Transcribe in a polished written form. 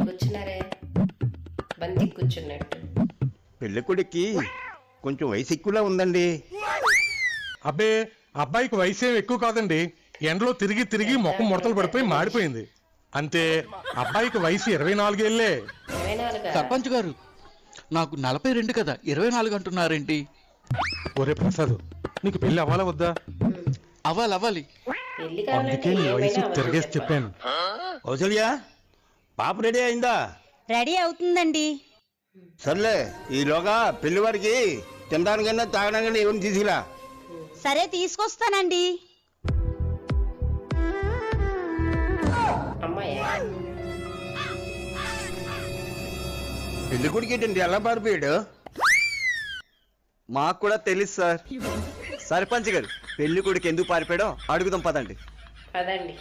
కూర్చున్నారే బంతి కూర్చున్నట్టు. పెళ్ళికొడుక్కి కొంచెం వయసు ఎక్కువలా ఉందండి. అబ్బే, అబ్బాయికి వయసు ఏం ఎక్కువ కాదండి. ఎండలో తిరిగి తిరిగి ముఖం ముడతలు పడిపోయి మాడిపోయింది అంతే. అబ్బాయికి వయసు 24 ఏళ్లే. 24? సర్పంచ్ గారు, నాకు 42 కదా, 24 అంటున్నారేంటి? ఒరే ప్రసాద్, నీకు పెళ్లి అవ్వాలా వద్దా? అవ్వాలి. పెళ్లి అందుకే నీ వయసు తిరిగేసి చెప్పాను. కౌసల్య, పాప రెడీ అయిందా? రెడీ అవుతుందండి. సర్లే, ఈలోగా పెళ్లి వారికి తినడానికైనా తాగడానికైనా ఏమైనా తీసుకురా. సరే తీసుకొస్తానండి. అమ్మాయ్యా పెళ్ళికొడుకు ఏంటండి ఎలా పారిపోయాడు? మాకు కూడా తెలుసు సార్. సర్పంచ్ గారు, పెళ్లి కొడుకు ఎందుకు పారిపోయాడో అడుగుదాం పదండి. పదండి.